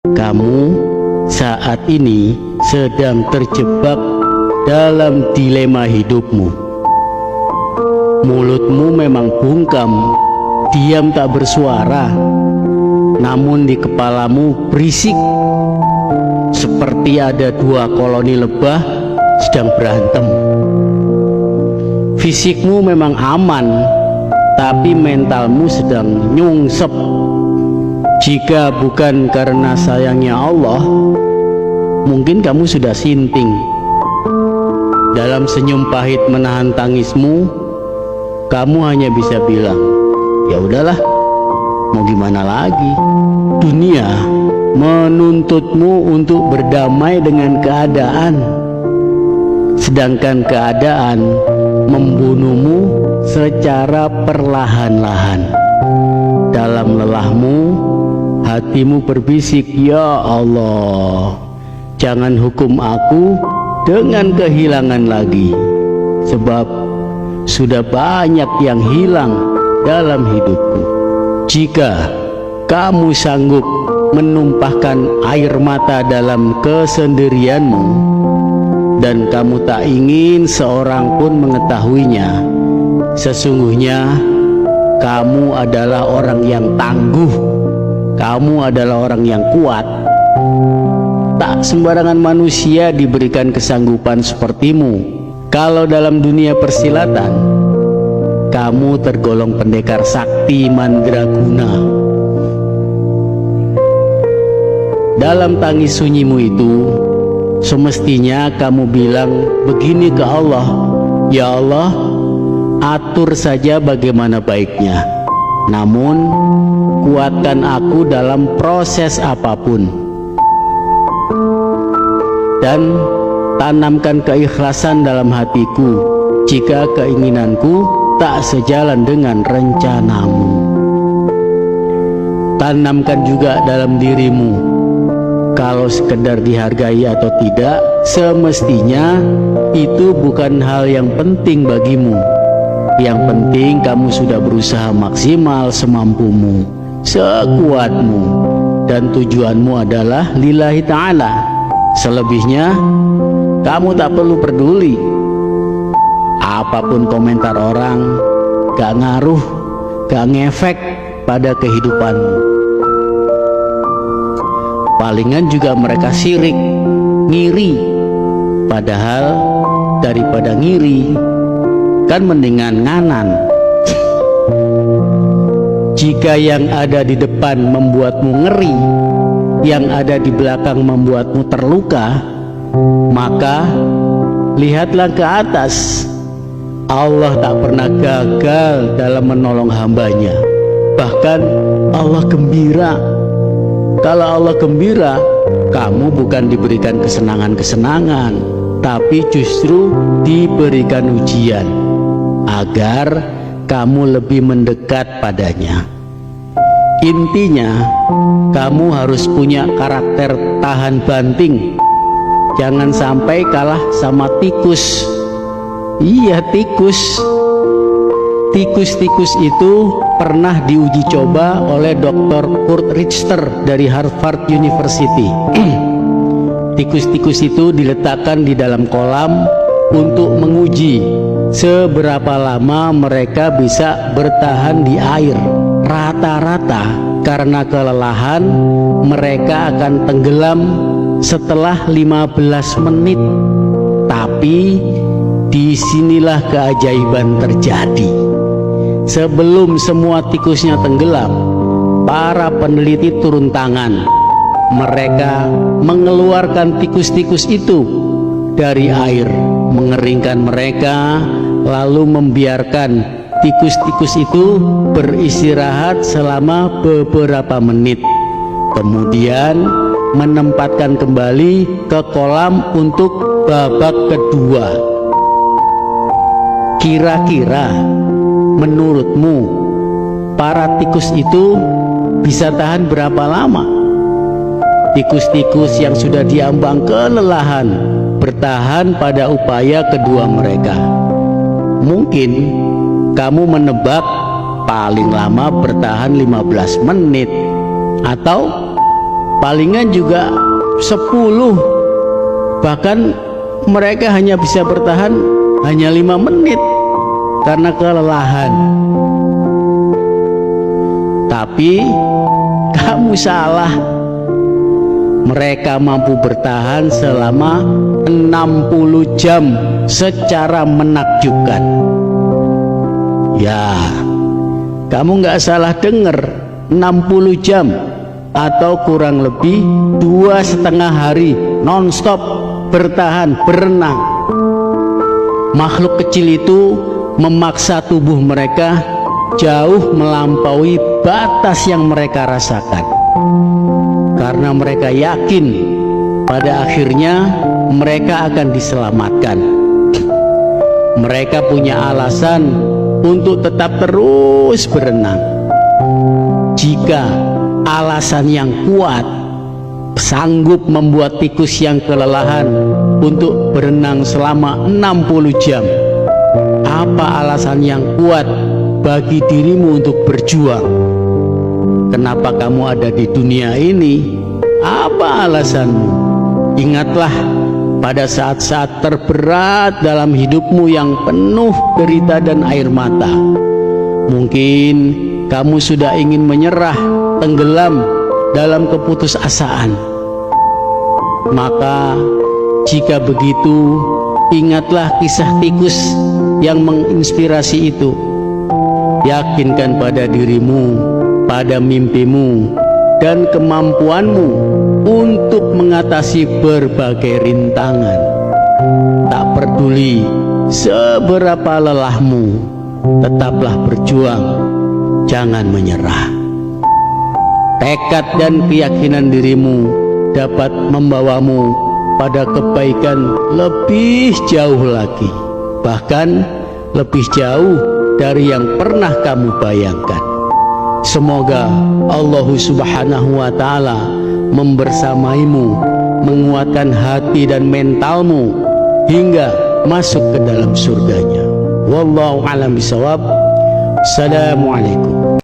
Kamu saat ini sedang terjebak dalam dilema hidupmu. Mulutmu memang bungkam, diam tak bersuara, namun di kepalamu berisik, seperti ada dua koloni lebah sedang berantem. Fisikmu memang aman, tapi mentalmu sedang nyungsep. Jika bukan karena sayangnya Allah, mungkin kamu sudah sinting. Dalam senyum pahit menahan tangismu, kamu hanya bisa bilang, ya udahlah, mau gimana lagi. Dunia menuntutmu untuk berdamai dengan keadaan, sedangkan keadaan membunuhmu secara perlahan-lahan. Dalam lelahmu, hatimu berbisik, ya Allah, jangan hukum aku dengan kehilangan lagi, sebab sudah banyak yang hilang dalam hidupku. Jika kamu sanggup menumpahkan air mata dalam kesendirianmu, dan kamu tak ingin seorang pun mengetahuinya, sesungguhnya kamu adalah orang yang tangguh, kamu adalah orang yang kuat. Tak sembarangan manusia diberikan kesanggupan sepertimu. Kalau dalam dunia persilatan, kamu tergolong pendekar sakti mandraguna. Dalam tangis sunyimu itu, semestinya kamu bilang begini ke Allah, ya Allah, atur saja bagaimana baiknya, namun kuatkan aku dalam proses apapun, dan tanamkan keikhlasan dalam hatiku jika keinginanku tak sejalan dengan rencanamu. Tanamkan juga dalam dirimu, kalau sekedar dihargai atau tidak, semestinya itu bukan hal yang penting bagimu. Yang penting kamu sudah berusaha maksimal semampumu, sekuatmu, dan tujuanmu adalah lillahi ta'ala. Selebihnya kamu tak perlu peduli. Apapun komentar orang gak ngaruh, gak ngefek pada kehidupanmu. Palingan juga mereka sirik, ngiri. Padahal daripada ngiri, kan mendingan nganan. Jika yang ada di depan membuatmu ngeri, yang ada di belakang membuatmu terluka, maka lihatlah ke atas. Allah tak pernah gagal dalam menolong hambanya. Bahkan Allah gembira. Kalau Allah gembira, kamu bukan diberikan kesenangan-kesenangan, tapi justru diberikan ujian agar kamu lebih mendekat padanya. Intinya, kamu harus punya karakter tahan banting. Jangan sampai kalah sama tikus. Iya, tikus. Tikus-tikus itu pernah diuji coba oleh Dr. Kurt Richter dari Harvard University. Tikus-tikus itu diletakkan di dalam kolam untuk menguji seberapa lama mereka bisa bertahan di air. Rata-rata karena kelelahan mereka akan tenggelam setelah 15 menit. Tapi disinilah keajaiban terjadi. Sebelum semua tikusnya tenggelam, para peneliti turun tangan. Mereka mengeluarkan tikus-tikus itu dari air, mengeringkan mereka, lalu membiarkan tikus-tikus itu beristirahat selama beberapa menit. Kemudian menempatkan kembali ke kolam untuk babak kedua. Kira-kira menurutmu para tikus itu bisa tahan berapa lama? Tikus-tikus yang sudah diambang kelelahan bertahan pada upaya kedua mereka. Mungkin kamu menebak paling lama bertahan 15 menit atau palingan juga 10. Bahkan mereka hanya bisa bertahan hanya 5 menit karena kelelahan. Tapi kamu salah. Mereka mampu bertahan selama 60 jam secara menakjubkan. Ya, kamu nggak salah dengar, 60 jam atau kurang lebih 2,5 hari non-stop bertahan berenang. Makhluk kecil itu memaksa tubuh mereka jauh melampaui batas yang mereka rasakan, karena mereka yakin pada akhirnya mereka akan diselamatkan. Mereka punya alasan untuk tetap terus berenang. Jika alasan yang kuat sanggup membuat tikus yang kelelahan untuk berenang selama 60 jam, apa alasan yang kuat bagi dirimu untuk berjuang? Kenapa kamu ada di dunia ini? Apa alasanmu? Ingatlah, pada saat-saat terberat dalam hidupmu yang penuh derita dan air mata, mungkin kamu sudah ingin menyerah, tenggelam dalam keputusasaan. Maka jika begitu, ingatlah kisah tikus yang menginspirasi itu. Yakinkan pada dirimu, pada mimpimu, dan kemampuanmu untuk mengatasi berbagai rintangan. Tak peduli seberapa lelahmu, tetaplah berjuang, jangan menyerah. Tekad dan keyakinan dirimu dapat membawamu pada kebaikan lebih jauh lagi, bahkan lebih jauh dari yang pernah kamu bayangkan. Semoga Allah Subhanahu wa Ta'ala membersamaimu, menguatkan hati dan mentalmu hingga masuk ke dalam surganya. Wallahu a'lam bishawab. Assalamualaikum.